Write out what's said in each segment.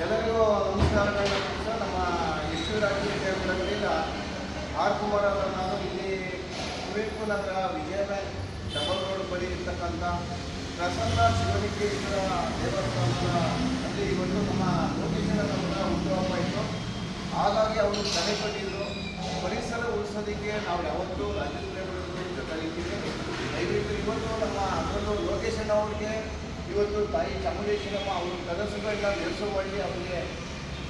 ಎಲ್ಲರಿಗೂ ನಮಸ್ಕಾರಗಳನ್ನ ಸಹ ನಮ್ಮ ಹೆಚ್ಚು ರಾಜ್ಯ ಕೇಂದ್ರಗಳಿಂದ ಆರ್ ಕುಮಾರ್ ಅವರ ನಾನು ಇಲ್ಲಿ ಕುವೆಂಪು ನಗರ ವಿಜಯ ಬ್ಯಾಂಕ್ ಡಬಲ್ ರೋಡ್ ಬಳಿ ಇರ್ತಕ್ಕಂಥ ಪ್ರಸನ್ನ ಶಿವಲಿಂಗೇಶ್ವರ ದೇವಸ್ಥಾನದ ಅಲ್ಲಿ ಇವತ್ತು ನಮ್ಮ ಲೋಕೇಶನವರ ಹುಟ್ಟುಹಬ್ಬ ಇತ್ತು. ಹಾಗಾಗಿ ಅವರು ಕರೆ ಕೊಟ್ಟಿದ್ದರು, ಪರಿಸರ ಉಳಿಸೋದಕ್ಕೆ ನಾವು ಯಾವತ್ತೂ ರಾಜ್ಯದಲ್ಲಿ ಜೊತೆಗಿದ್ದೀವಿ. ದಯವಿಟ್ಟು ಇವತ್ತು ನಮ್ಮ ಅದರಲ್ಲೂ ಲೋಕೇಶನ್ ಅವ್ರಿಗೆ ಇವತ್ತು ತಾಯಿ ಚಾಮುಂಡೇಶ್ವರಮ್ಮ ಅವರು ಕನಸುಗಳನ್ನ ನೆಲೆಸು ಮಾಡಿ ಅವರಿಗೆ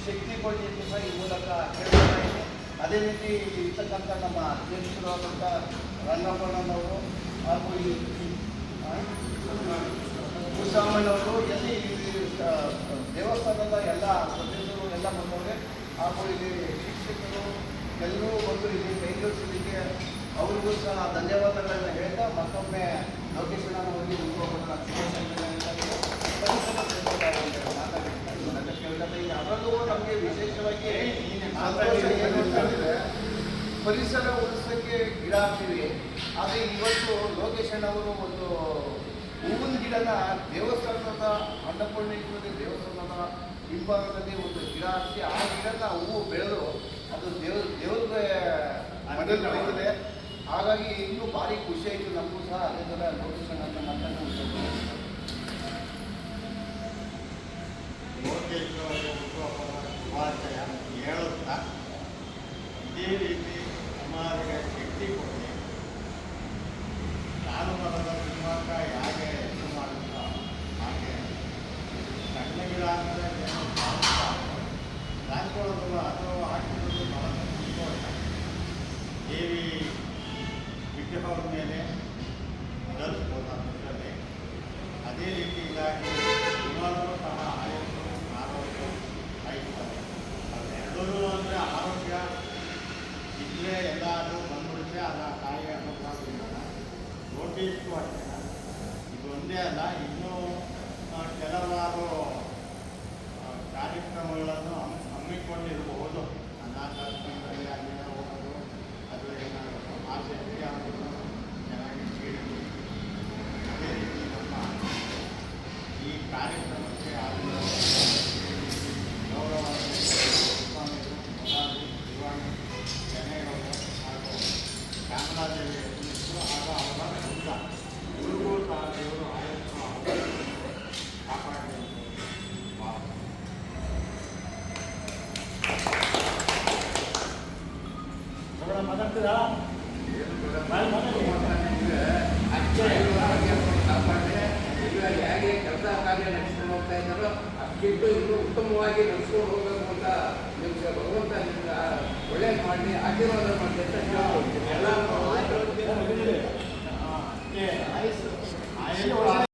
ಶಕ್ತಿ ಕೊಡಿ ಎಂದು ಸಹ ಈ ಮೂಲಕ ಕೇಳ್ತಾ ಇದೆ. ಅದೇ ರೀತಿ ಇರ್ತಕ್ಕಂಥ ನಮ್ಮ ಅಧ್ಯಕ್ಷರಾದಂಥ ರಂಗಪ್ಪಣ್ಣನವರು ಹಾಗೂ ಈ ಕುಸಾಮಣ್ಣವರು ಎಲ್ಲಿ ದೇವಸ್ಥಾನದ ಎಲ್ಲ ಸದಸ್ಯರು ಎಲ್ಲ ಬಂದವರೆ ಹಾಗೂ ಇಲ್ಲಿ ಶಿಕ್ಷಕರು ಎಲ್ಲರೂ ಬಂದು ಇಲ್ಲಿ ಕೈಗೊಳಿಸಲಿಕ್ಕೆ ಅವ್ರಿಗೂ ಸಹ ಧನ್ಯವಾದಗಳನ್ನ ಹೇಳ್ತಾ ಮತ್ತೊಮ್ಮೆ ಲೋಕೇಶನವರಿಗೆ ಅದರಲ್ಲೂ ನಮಗೆ ವಿಶೇಷವಾಗಿ ಸಂತೋಷ ಏನು ಅಂತಂದರೆ ಪರಿಸರ ಉಳಿಸೋಕ್ಕೆ ಗಿಡ ಹಾಕ್ತೀವಿ. ಆದರೆ ಇವತ್ತು ಲೋಕೇಶನವರು ಒಂದು ಹೂವಿನ ಗಿಡನ ದೇವಸ್ಥಾನದ ಅನ್ನಪೂರ್ಣೇಶ್ವರಿ ದೇವಸ್ಥಾನದ ಹಿಂಭಾಗದಲ್ಲಿ ಒಂದು ಗಿಡ ಹಾಕಿ ಆ ಗಿಡನ ಹೂವು ಬೆಳೆದು ಅದು ದೇವ್ರಿಗೆ ಮನೆಯಲ್ಲಿ ಬೆಳೀತದೆ. ಹಾಗಾಗಿ ಇನ್ನೂ ಭಾರಿ ಖುಷಿ ಆಯಿತು ನಮಗೂ ಸಹ. ಅದೇ ಥರ ಲೋಕೇಶನ್ ಅಂತ ಮಾತಾಡ್ಕೊಂಡು ಶುಭಾಶಯ ಹೇಳುತ್ತಾ ಇದೇ ರೀತಿ ಸಮಾಜಕ್ಕೆ ಶಕ್ತಿ ಕೊಡಿ. ಜಾನುವಾರದ ತಿಮ್ಮಕ್ಕ ಹೇಗೆ ಹೆಚ್ಚು ಮಾಡುತ್ತಾ ಹಾಗೆ ಸಣ್ಣ ಗಿಡ ಅಂದರೆ ಏನು ಹಾಕೊಳ್ಳೋದು ಅದು ಹಾಕಿರೋದು ಬಹಳ ಸಂತೋಷ. ದೇವಿ ವಿಗ್ರಹದ ಮೇಲೆ ಧರಿಸ್ಬೋದು ಅದರಲ್ಲಿ. ಅದೇ ರೀತಿ ಇದಾಗಿ ಸುಮಾರು ಸಹ ಆಯಸ್ಸು ಆರೋಗ್ಯ ಆಯ್ತಾರೆ. ಅದೆರಡೂ ಅಂದರೆ ಆರೋಗ್ಯ ಇಲ್ಲೇ ಎಲ್ಲರೂ ಬಂದ್ಬಿಡುತ್ತೆ. ಅದ ತಾಯಿ ಅನ್ನೋಕ್ಕಾಗಲಿಲ್ಲ. ನೋಟಿಸ್ತು ಅಷ್ಟೇ. ಇದು ಒಂದೇ ಅಲ್ಲ, ಇನ್ನೂ ಕೆಲವಾರು ಕಾರ್ಯಕ್ರಮಗಳನ್ನು ಹಮ್ಮಿಕೊಂಡಿರಬಹುದು. ಅನಾಥಾಶ್ರಮದಲ್ಲಿ ಅಲ್ಲಿನ ಹೋಗೋದು, ಅದು ಏನಾದರೂ ಆಸಕ್ತಿ ಆಗೋದು ಚೆನ್ನಾಗಿ ಕೇಳಿದ್ವಿ. ಅದೇ ರೀತಿ ನಮ್ಮ ಈ ಕಾರ್ಯಕ್ರಮಕ್ಕೆ ಗೌರವ ಸ್ವಾಮಿಗಳು, ಮೊದಲಾಗಿ ಶಿವಾಣಿ ಜನೇಗೌಡ ಹಾಗೂ ಶ್ಯಾಮಲಾದೇವಿ ಹಾಗೂ ಅವರ ಕುಟುಂಬ ಇವ್ರಿಗೂ ಸಹ ದೇವರು ಆಯಸ್ಸು ಕಾಪಾಡಿ ಮಾತಾಡ್ತೀರಾ? ಹೇಗೆ ಕೆಲಸ ಕಾರ್ಯ ನಡೆಸ್ಕೊಂಡು ಹೋಗ್ತಾ ಇದ್ದಾರೋ ಅದಕ್ಕಿಂತ ಇನ್ನೂ ಉತ್ತಮವಾಗಿ ನಡೆಸ್ಕೊಂಡು ಹೋಗಬೇಕು ಅಂತ ನಿಮ್ಗೆ ಭಗವಂತ ನಿಮ್ಗೆ ಒಳ್ಳೇದು ಮಾಡಿ ಆಶೀರ್ವಾದ ಮಾಡಿ ಅಂತ